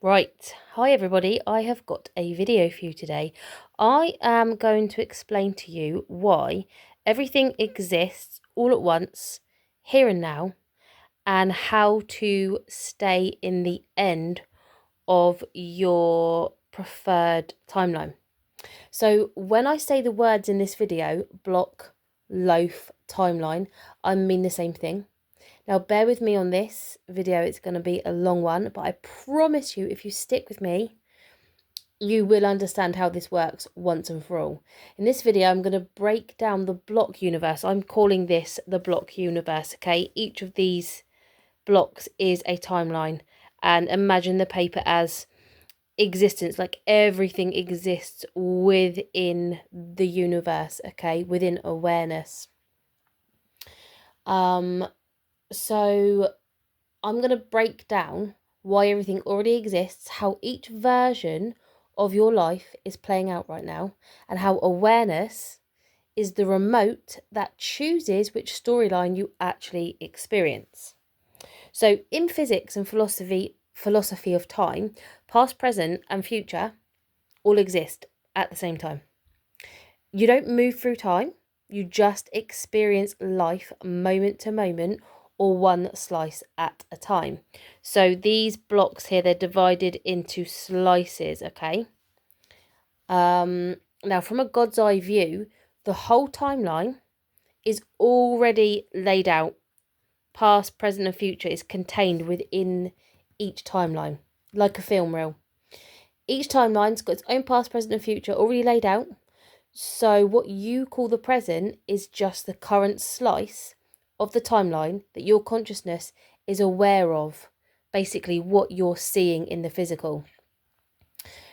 Right, hi everybody, I have got a video for you today. I am going to explain to you why everything exists all at once, here and now, and how to stay in the end of your preferred timeline. So when I say the words in this video, block, loaf, timeline, I mean the same thing. Now, bear with me on this video. It's going to be a long one, but I promise you, if you stick with me, you will understand how this works once and for all. In this video, I'm going to break down the block universe. I'm calling this the block universe, okay? Each of these blocks is a timeline. And imagine the paper as existence, like everything exists within the universe, okay? Within awareness. So I'm going to break down why everything already exists, how each version of your life is playing out right now, and how awareness is the remote that chooses which storyline you actually experience. So in physics and philosophy of time, past, present, and future all exist at the same time. You don't move through time, you just experience life moment to moment, or one slice at a time. So these blocks here, they're divided into slices, okay? Now, from a God's eye view, the whole timeline is already laid out. Past, present, and future is contained within each timeline, like a film reel. Each timeline's got its own past, present, and future already laid out. So what you call the present is just the current slice of the timeline that your consciousness is aware of, basically what you're seeing in the physical.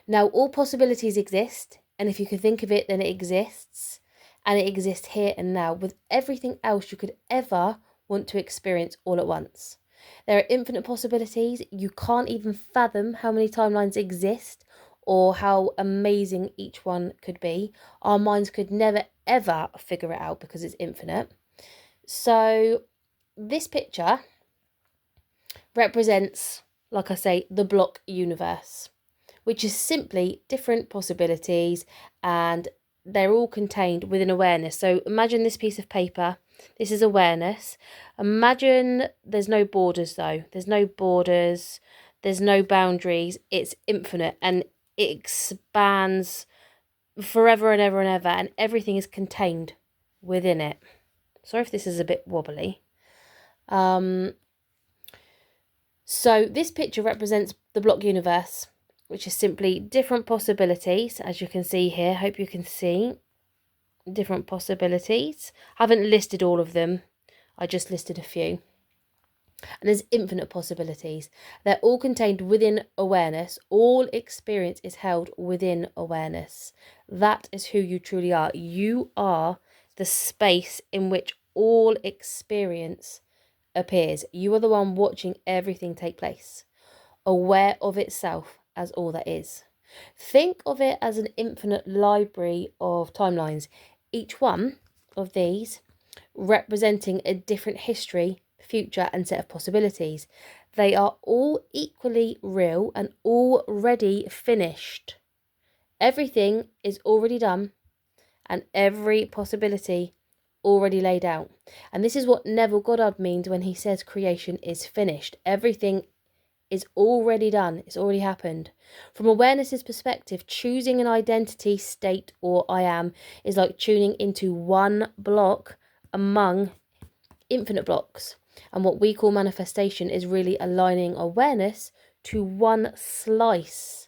Now, all possibilities exist, and if you can think of it, then it exists, and it exists here and now with everything else you could ever want to experience all at once. There are infinite possibilities. You can't even fathom how many timelines exist or how amazing each one could be. Our minds could never ever figure it out because it's infinite. So this picture represents, like I say, the block universe, which is simply different possibilities, and they're all contained within awareness. So imagine this piece of paper. This is awareness. Imagine there's no borders though. There's no borders. There's no boundaries. It's infinite and it expands forever and ever and ever, and everything is contained within it. Sorry if this is a bit wobbly. So this picture represents the block universe, which is simply different possibilities, as you can see here. Hope you can see different possibilities. I haven't listed all of them. I just listed a few. And there's infinite possibilities. They're all contained within awareness. All experience is held within awareness. That is who you truly are. You are the space in which all experience appears. You are the one watching everything take place, aware of itself as all that is. Think of it as an infinite library of timelines, each one of these representing a different history, future, and set of possibilities. They are all equally real and already finished. Everything is already done, and every possibility already laid out. And this is what Neville Goddard means when he says creation is finished. Everything is already done. It's already happened. From awareness's perspective, choosing an identity, state, or I am is like tuning into one block among infinite blocks. And what we call manifestation is really aligning awareness to one slice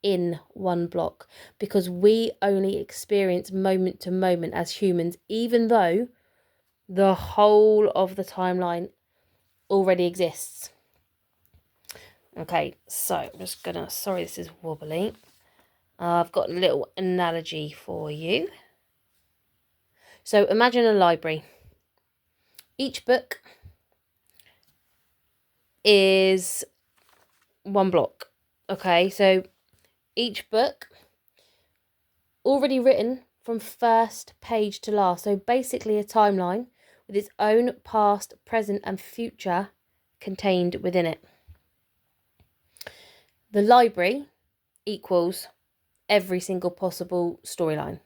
in one block, because we only experience moment to moment as humans, even though the whole of the timeline already exists. Okay, so I'm just gonna, sorry this is wobbly. I've got a little analogy for you. So imagine a library. Each book is one block. Okay, so each book already written from first page to last. So basically a timeline with its own past, present, and future contained within it. The library equals every single possible storyline.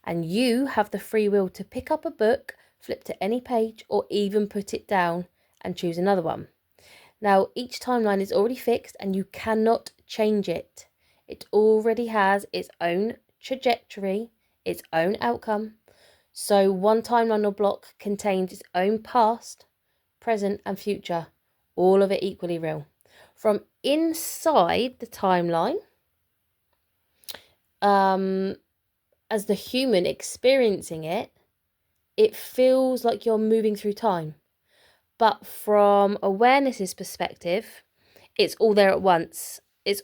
And you have the free will to pick up a book, flip to any page, or even put it down and choose another one. Now, each timeline is already fixed and you cannot change it. It already has its own trajectory, its own outcome. So one timeline or block contains its own past, present, and future, all of it equally real. From inside the timeline, as the human experiencing it, it feels like you're moving through time. But from awareness's perspective, it's all there at once. It's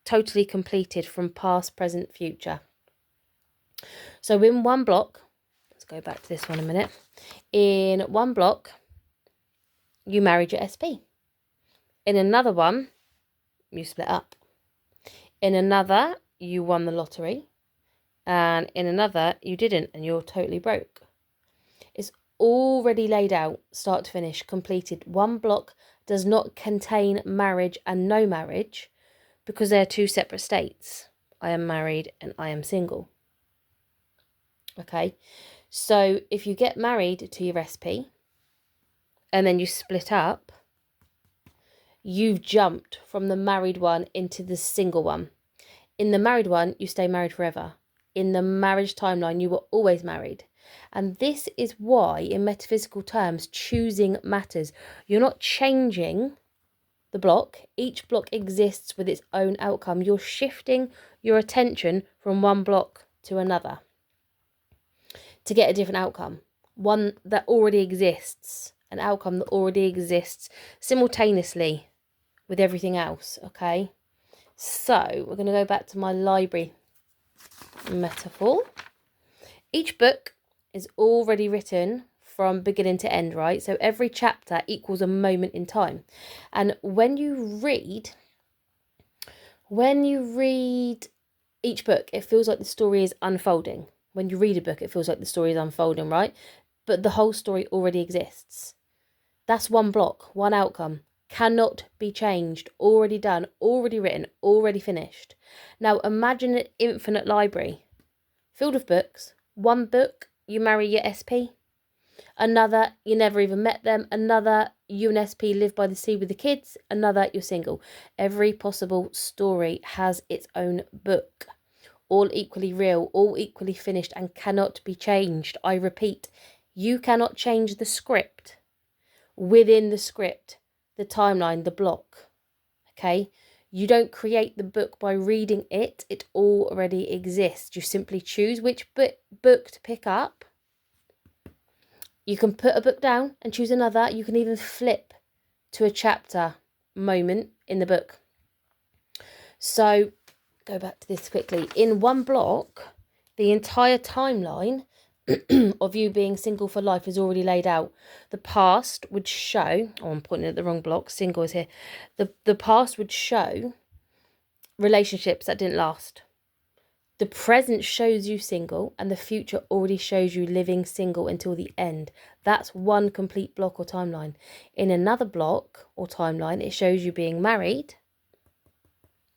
totally completed from past, present, future. So in one block, let's go back to this one a minute. In one block, you married your SP. In another one, you split up. In another, you won the lottery. And in another, you didn't, and you're totally broke. It's already laid out, start to finish, completed. One block does not contain marriage and no marriage because they're two separate states. I am married and I am single. Okay, so if you get married to your SP and then you split up, you've jumped from the married one into the single one. In the married one, you stay married forever. In the marriage timeline, you were always married. And this is why, in metaphysical terms, choosing matters. You're not changing the block. Each block exists with its own outcome. You're shifting your attention from one block to another to get a different outcome. One that already exists. An outcome that already exists simultaneously with everything else, okay? So, we're going to go back to my library metaphor. Each book is already written from beginning to end, right? So every chapter equals a moment in time. And when you read each book, it feels like the story is unfolding. When you read a book, it feels like the story is unfolding, right? But the whole story already exists. That's one block, one outcome. Cannot be changed, already done, already written, already finished. Now imagine an infinite library filled with books. One book, you marry your SP. Another, you never even met them. Another, you and SP live by the sea with the kids. Another, you're single. Every possible story has its own book. All equally real, all equally finished and cannot be changed. I repeat, you cannot change the script. Within the script, the timeline, the block. Okay? You don't create the book by reading it. It already exists. You simply choose which book to pick up. You can put a book down and choose another. You can even flip to a chapter moment in the book. So, go back to this quickly. In one block, the entire timeline of you being single for life is already laid out. The past would show, oh, I'm pointing at the wrong block, single is here. The past would show relationships that didn't last. The present shows you single and the future already shows you living single until the end. That's one complete block or timeline. In another block or timeline, it shows you being married.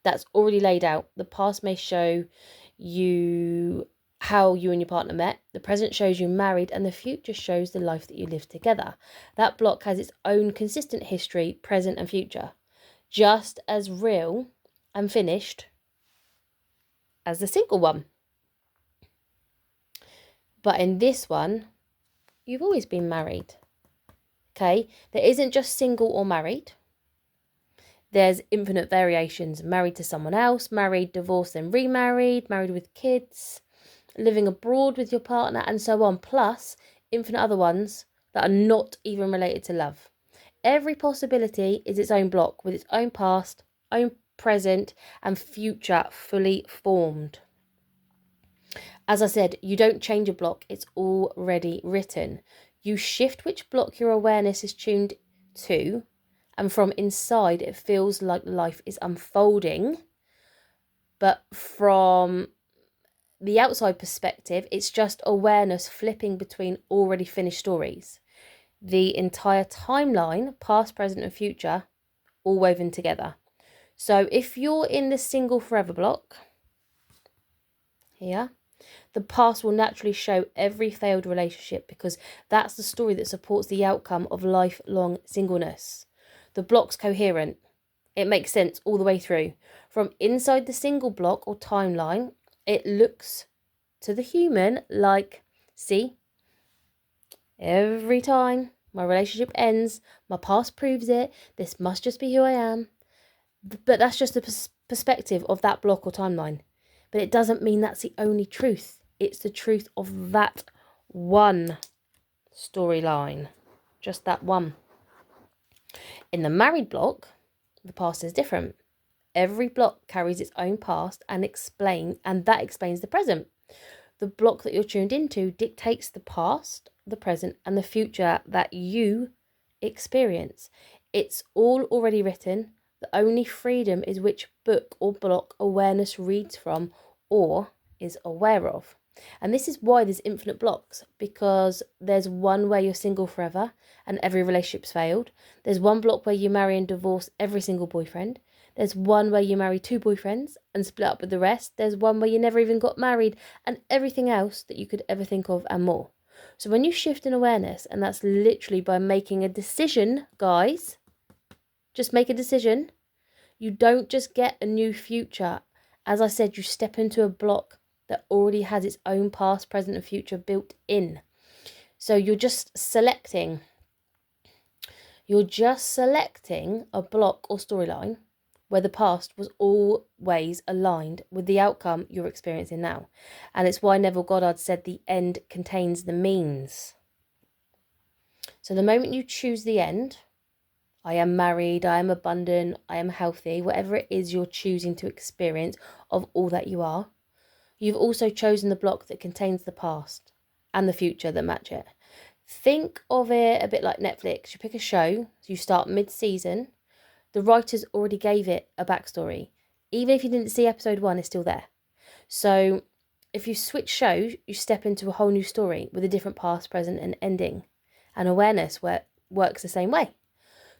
That's already laid out. The past may show you how you and your partner met. The present shows you married and the future shows the life that you live together. That block has its own consistent history, present and future. Just as real and finished as the single one. But in this one, you've always been married. Okay? There isn't just single or married. There's infinite variations. Married to someone else, married, divorced, then remarried, married with kids, living abroad with your partner, and so on. Plus, infinite other ones that are not even related to love. Every possibility is its own block with its own past, own present, and future fully formed. As I said, you don't change a block. It's already written. You shift which block your awareness is tuned to, and from inside, it feels like life is unfolding. But from the outside perspective, it's just awareness flipping between already finished stories. The entire timeline, past, present, and future, all woven together. So if you're in the single forever block here, the past will naturally show every failed relationship because that's the story that supports the outcome of lifelong singleness. The block's coherent. It makes sense all the way through. From inside the single block or timeline, it looks to the human like, see, every time my relationship ends, my past proves it, this must just be who I am. But that's just the perspective of that block or timeline. But it doesn't mean that's the only truth. It's the truth of that one storyline. Just that one. In the married block, the past is different. Every block carries its own past and that explains the present. The block that you're tuned into dictates the past, the present, and the future that you experience. It's all already written. The only freedom is which book or block awareness reads from or is aware of. And this is why there's infinite blocks, because there's one where you're single forever and every relationship's failed. There's one block where you marry and divorce every single boyfriend. There's one where you marry 2 boyfriends and split up with the rest. There's one where you never even got married, and everything else that you could ever think of and more. So when you shift in awareness, and that's literally by making a decision, guys, just make a decision. You don't just get a new future. As I said, you step into a block that already has its own past, present, and future built in. So you're just selecting a block or storyline where the past was always aligned with the outcome you're experiencing now. And it's why Neville Goddard said the end contains the means. So the moment you choose the end, I am married, I am abundant, I am healthy, whatever it is you're choosing to experience of all that you are, you've also chosen the block that contains the past and the future that match it. Think of it a bit like Netflix. You pick a show, you start mid-season, the writers already gave it a backstory. Even if you didn't see episode 1, it's still there. So if you switch shows, you step into a whole new story with a different past, present, and ending. And awareness works the same way.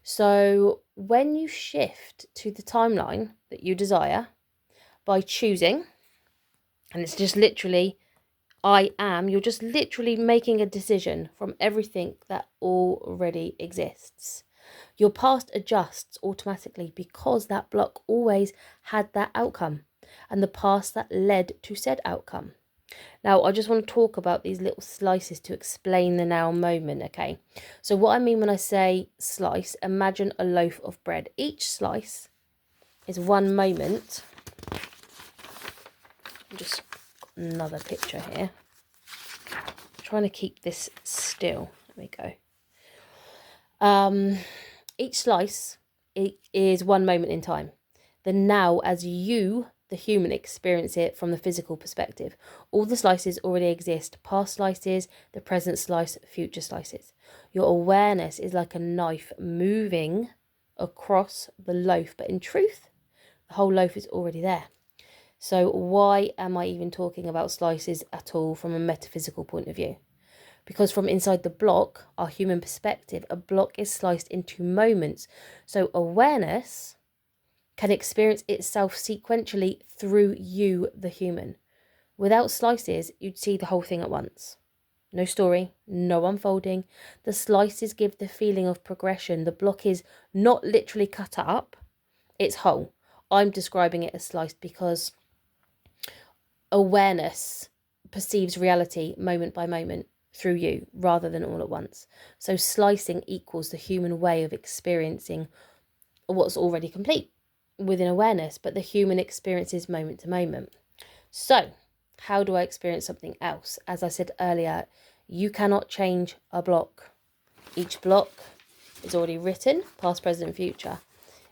So when you shift to the timeline that you desire by choosing, and it's just literally, you're just literally making a decision from everything that already exists. Your past adjusts automatically because that block always had that outcome and the past that led to said outcome. Now, I just want to talk about these little slices to explain the now moment, okay? So what I mean when I say slice, imagine a loaf of bread. Each slice is one moment. I'm just got another picture here. I'm trying to keep this still. There we go. Each slice is one moment in time. The now as you, the human, experience it from the physical perspective. All the slices already exist. Past slices, the present slice, future slices. Your awareness is like a knife moving across the loaf. But in truth, the whole loaf is already there. So why am I even talking about slices at all from a metaphysical point of view? Because from inside the block, our human perspective, a block is sliced into moments. So awareness can experience itself sequentially through you, the human. Without slices, you'd see the whole thing at once. No story, no unfolding. The slices give the feeling of progression. The block is not literally cut up, it's whole. I'm describing it as sliced because awareness perceives reality moment by moment through you rather than all at once. So slicing equals the human way of experiencing what's already complete within awareness, but the human experiences moment to moment. So how do I experience something else? As I said earlier, you cannot change a block. Each block is already written, past, present, future.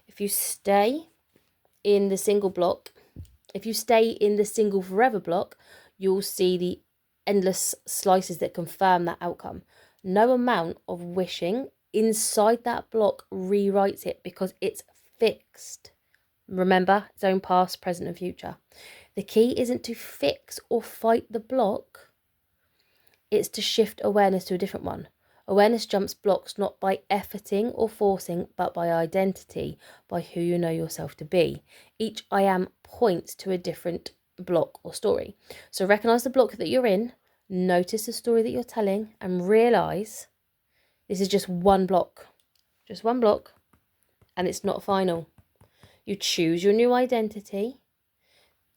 If you stay in the single forever block, you'll see the endless slices that confirm that outcome. No amount of wishing inside that block rewrites it because it's fixed. Remember, its own past, present, and future. The key isn't to fix or fight the block. It's to shift awareness to a different one. Awareness jumps blocks not by efforting or forcing, but by identity, by who you know yourself to be. Each I am points to a different block or story. So recognize the block that you're in, notice the story that you're telling, and realize this is just one block, and it's not final. You choose your new identity,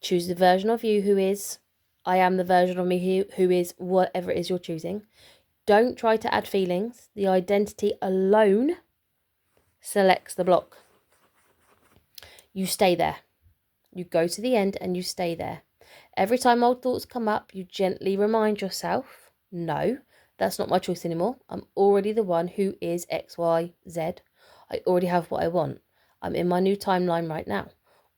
choose the version of you who is, I am the version of me who is whatever it is you're choosing. Don't try to add feelings. The identity alone selects the block. You stay there. You go to the end and you stay there. Every time old thoughts come up, you gently remind yourself, no, that's not my choice anymore. I'm already the one who is X, Y, Z. I already have what I want. I'm in my new timeline right now.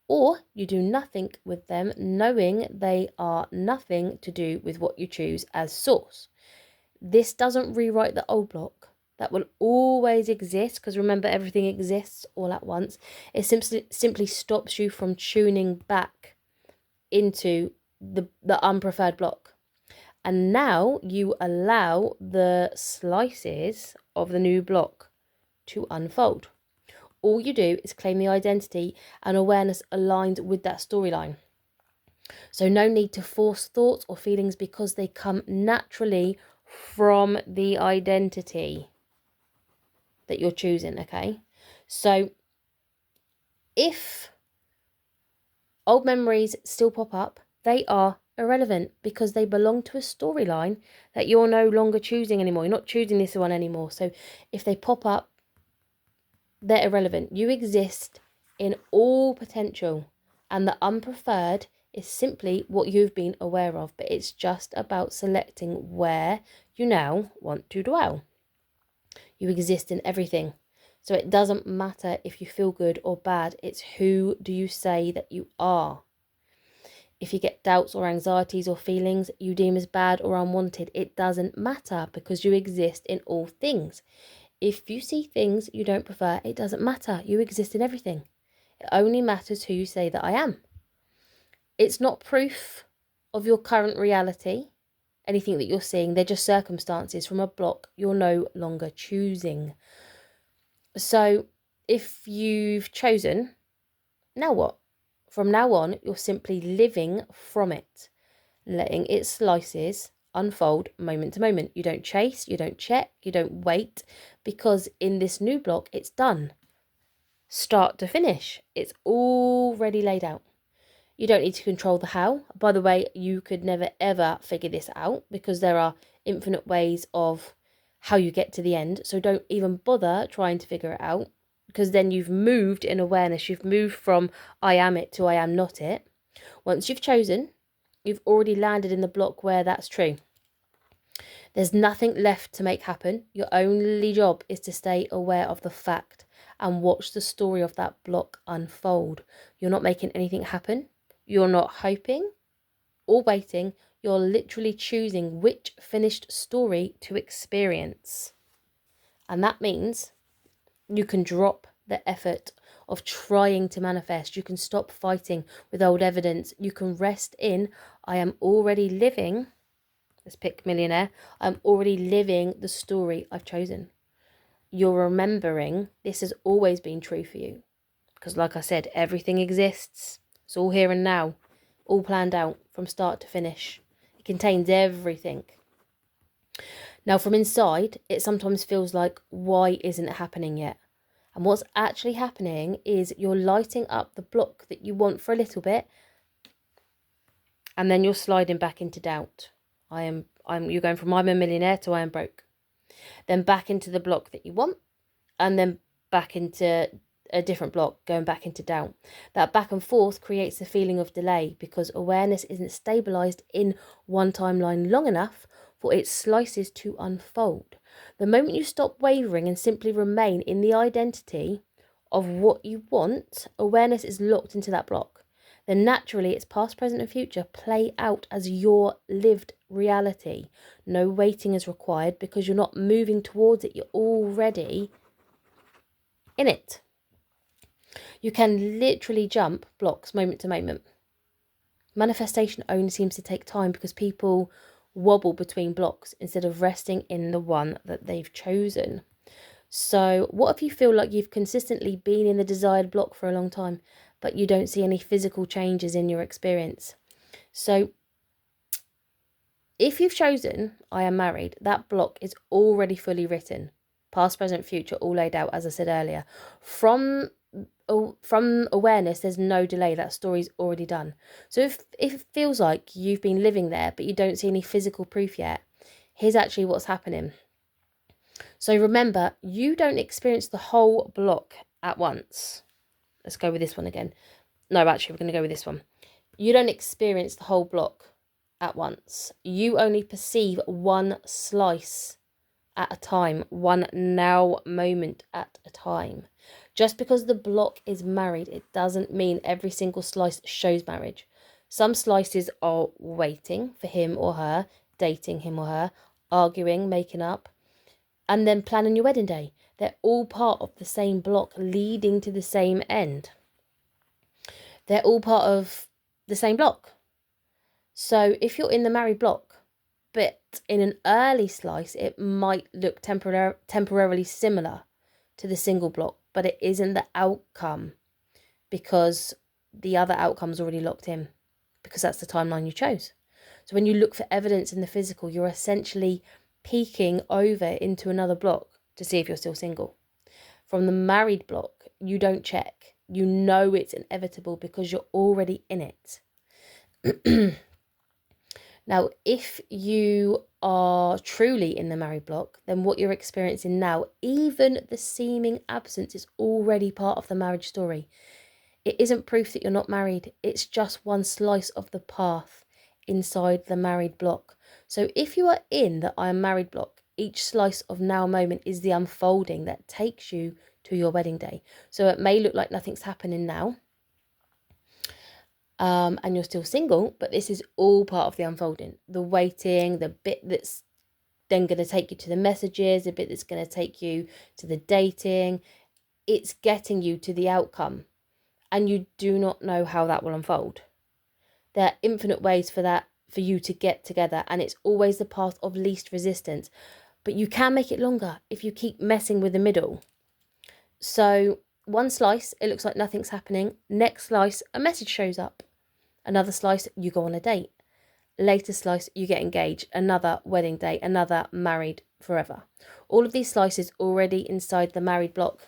Or you do nothing with them, knowing they are nothing to do with what you choose as source. This doesn't rewrite the old block. That will always exist, because remember, everything exists all at once. It simply stops you from tuning back into the unpreferred block. And now you allow the slices of the new block to unfold. All you do is claim the identity and awareness aligned with that storyline. So no need to force thoughts or feelings, because they come naturally from the identity that you're choosing, okay? So if old memories still pop up, they are irrelevant, because they belong to a storyline that you're no longer choosing anymore. You're not choosing this one anymore. So if they pop up, they're irrelevant. You exist in all potential, and the unpreferred is simply what you've been aware of, but it's just about selecting where you now want to dwell. You exist in everything. So it doesn't matter if you feel good or bad, it's who do you say that you are. If you get doubts or anxieties or feelings you deem as bad or unwanted, it doesn't matter, because you exist in all things. If you see things you don't prefer, it doesn't matter. You exist in everything. It only matters who you say that I am. It's not proof of your current reality, anything that you're seeing. They're just circumstances from a block you're no longer choosing. So if you've chosen, now what? From now on, you're simply living from it, letting its slices unfold moment to moment. You don't chase, you don't check, you don't wait, because in this new block, it's done. Start to finish, it's already laid out. You don't need to control the how. By the way, you could never ever figure this out, because there are infinite ways of how you get to the end. So don't even bother trying to figure it out, because then you've moved in awareness. You've moved from I am it to I am not it. Once you've chosen, you've already landed in the block where that's true. There's nothing left to make happen. Your only job is to stay aware of the fact and watch the story of that block unfold. You're not making anything happen. You're not hoping or waiting. You're literally choosing which finished story to experience. And that means you can drop the effort of trying to manifest. You can stop fighting with old evidence. You can rest in, I am already living, let's pick millionaire, I'm already living the story I've chosen. You're remembering this has always been true for you. Because like I said, everything exists. It's all here and now, all planned out from start to finish. It contains everything. Now from inside, it sometimes feels like, why isn't it happening yet? And what's actually happening is you're lighting up the block that you want for a little bit, and then you're sliding back into doubt. You're going from I'm a millionaire to I am broke. Then back into the block that you want, and then back into a different block, going back into doubt. That back and forth creates a feeling of delay, because awareness isn't stabilized in one timeline long enough for its slices to unfold. The moment you stop wavering and simply remain in the identity of what you want, awareness is locked into that block. Then naturally its past, present and future play out as your lived reality. No waiting is required, because you're not moving towards it. You're already in it. You can literally jump blocks moment to moment. Manifestation only seems to take time because people wobble between blocks instead of resting in the one that they've chosen. So what if you feel like you've consistently been in the desired block for a long time, but you don't see any physical changes in your experience? So if you've chosen I am married, that block is already fully written. Past, present, future, all laid out, as I said earlier. From awareness, there's no delay. That story's already done. So if it feels like you've been living there, but you don't see any physical proof yet, here's actually what's happening. So remember, you don't experience the whole block at once. Let's go with this one again. No, actually, we're going to go with this one. You don't experience the whole block at once. You only perceive one slice at a time, one now moment at a time. Just because the block is married, it doesn't mean every single slice shows marriage. Some slices are waiting for him or her, dating him or her, arguing, making up, and then planning your wedding day. They're all part of the same block leading to the same end. They're all part of the same block. So if you're in the married block, but in an early slice, it might look temporarily similar to the single block, but it isn't the outcome because the other outcome's already locked in, because that's the timeline you chose. So when you look for evidence in the physical, you're essentially peeking over into another block to see if you're still single. From the married block, you don't check. You know it's inevitable because you're already in it. Now, if you are truly in the married block, then what you're experiencing now, even the seeming absence, is already part of the marriage story. It isn't proof that you're not married. It's just one slice of the path inside the married block. So if you are in the I am married block, each slice of now moment is the unfolding that takes you to your wedding day. So it may look like nothing's happening now, and you're still single, but this is all part of the unfolding, the waiting, the bit that's then going to take you to the messages, the bit that's going to take you to the dating. It's getting you to the outcome, and you do not know how that will unfold. There are infinite ways for you to get together, and it's always the path of least resistance, but you can make it longer if you keep messing with the middle. So one slice, it looks like nothing's happening. Next slice, a message shows up. Another slice, you go on a date. Later slice, you get engaged. Another wedding day. Another married forever. All of these slices already inside the married block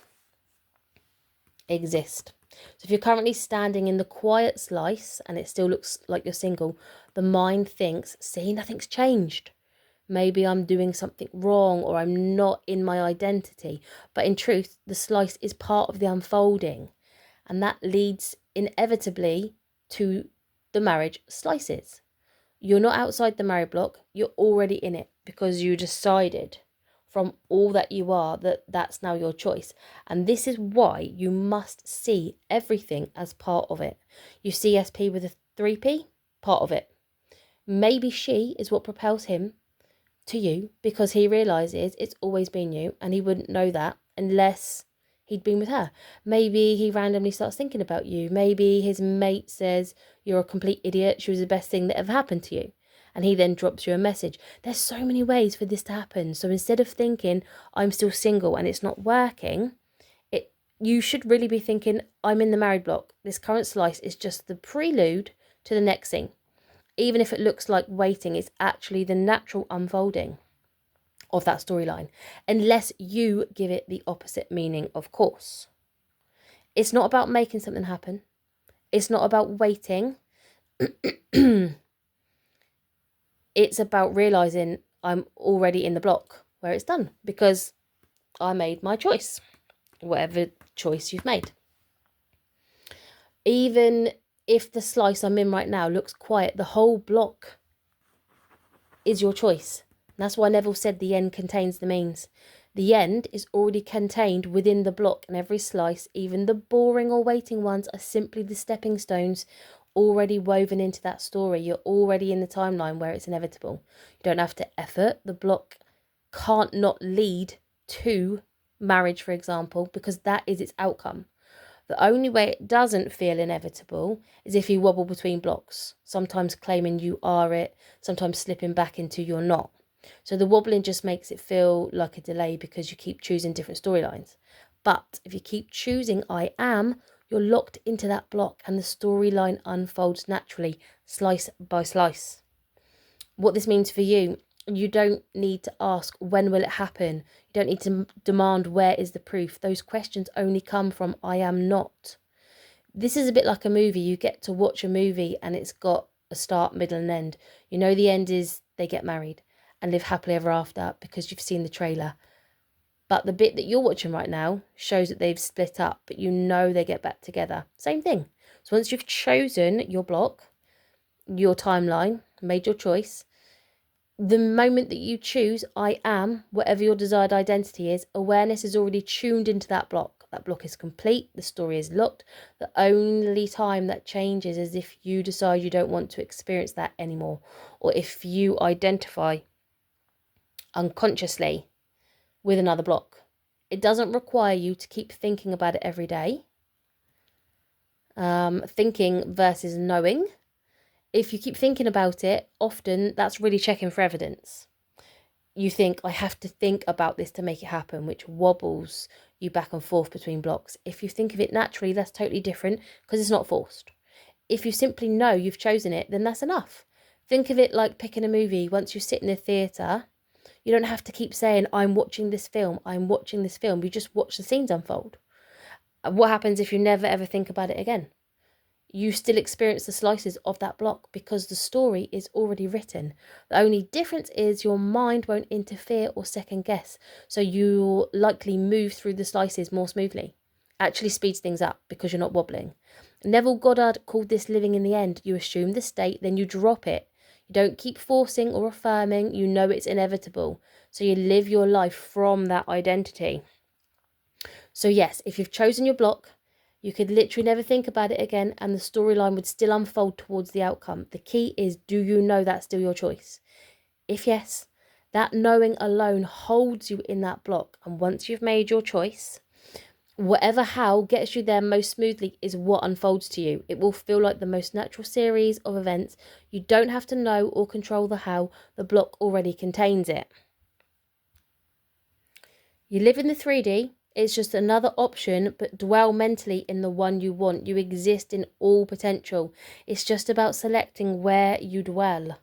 exist. So if you're currently standing in the quiet slice and it still looks like you're single, the mind thinks, see, nothing's changed. Maybe I'm doing something wrong, or I'm not in my identity. But in truth, the slice is part of the unfolding. And that leads inevitably to the marriage slices. You're not outside the married block. You're already in it because you decided from all that you are that that's now your choice. And this is why you must see everything as part of it. You see SP with a 3P, part of it. Maybe she is what propels him to you because he realizes it's always been you, and he wouldn't know that unless he'd been with her. Maybe he randomly starts thinking about you. Maybe his mate says you're a complete idiot. She was the best thing that ever happened to you. And he then drops you a message. There's so many ways for this to happen. So instead of thinking I'm still single and it's not working, you should really be thinking I'm in the married block. This current slice is just the prelude to the next thing. Even if it looks like waiting, it's actually the natural unfolding of that storyline, unless you give it the opposite meaning, of course. It's not about making something happen. It's not about waiting. It's about realizing I'm already in the block where it's done because I made my choice, whatever choice you've made. Even if the slice I'm in right now looks quiet, the whole block is your choice. And that's why Neville said the end contains the means. The end is already contained within the block, and every slice, even the boring or waiting ones, are simply the stepping stones already woven into that story. You're already in the timeline where it's inevitable. You don't have to effort. The block can't not lead to marriage, for example, because that is its outcome. The only way it doesn't feel inevitable is if you wobble between blocks, sometimes claiming you are it, sometimes slipping back into you're not. So the wobbling just makes it feel like a delay because you keep choosing different storylines. But if you keep choosing I am, you're locked into that block and the storyline unfolds naturally, slice by slice. What this means for you, you don't need to ask when will it happen. You don't need to demand where is the proof. Those questions only come from I am not. This is a bit like a movie. You get to watch a movie and it's got a start, middle and end. You know the end is they get married and live happily ever after because you've seen the trailer. But the bit that you're watching right now shows that they've split up, but you know they get back together. Same thing. So once you've chosen your block, your timeline, made your choice, the moment that you choose I am, whatever your desired identity is, awareness is already tuned into that block. That block is complete. The story is locked. The only time that changes is if you decide you don't want to experience that anymore, or if you identify unconsciously with another block. It doesn't require you to keep thinking about it every day. Thinking versus knowing. If you keep thinking about it, often that's really checking for evidence. You think, I have to think about this to make it happen, which wobbles you back and forth between blocks. If you think of it naturally, that's totally different because it's not forced. If you simply know you've chosen it, then that's enough. Think of it like picking a movie. Once you sit in the theatre, you don't have to keep saying, I'm watching this film, I'm watching this film. You just watch the scenes unfold. What happens if you never ever think about it again? You still experience the slices of that block because the story is already written. The only difference is your mind won't interfere or second guess, so you'll likely move through the slices more smoothly. Actually speeds things up because you're not wobbling. Neville Goddard called this living in the end. You assume the state, then you drop it. You don't keep forcing or affirming, you know it's inevitable. So you live your life from that identity. So yes, if you've chosen your block, you could literally never think about it again and the storyline would still unfold towards the outcome. The key is, do you know that's still your choice? If yes, that knowing alone holds you in that block. And once you've made your choice, whatever how gets you there most smoothly is what unfolds to you. It will feel like the most natural series of events. You don't have to know or control the how. The block already contains it. You live in the 3D. It's just another option, but dwell mentally in the one you want. You exist in all potential. It's just about selecting where you dwell.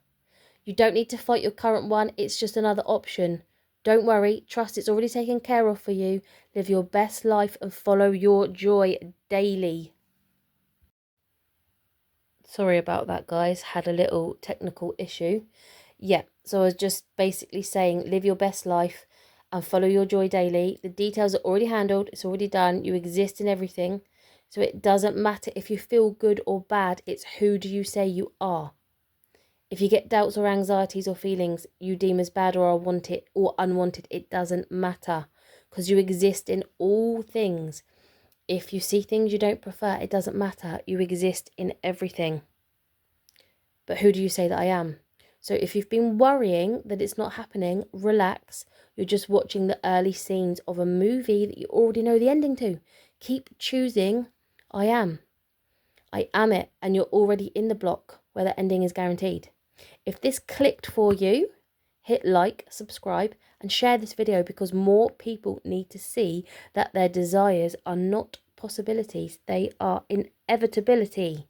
You don't need to fight your current one. It's just another option. Don't worry. Trust it's already taken care of for you. Live your best life and follow your joy daily. Sorry about that, guys. Had a little technical issue. Yeah, so I was just basically saying, live your best life and follow your joy daily. The details are already handled. It's already done. You exist in everything. So it doesn't matter if you feel good or bad. It's who do you say you are. If you get doubts or anxieties or feelings you deem as bad or wanted or unwanted, it doesn't matter because you exist in all things. If you see things you don't prefer, it doesn't matter. You exist in everything. But who do you say that I am? So if you've been worrying that it's not happening, relax. You're just watching the early scenes of a movie that you already know the ending to. Keep choosing I am. I am it, and you're already in the block where the ending is guaranteed. If this clicked for you, hit like, subscribe, and share this video because more people need to see that their desires are not possibilities. They are inevitability.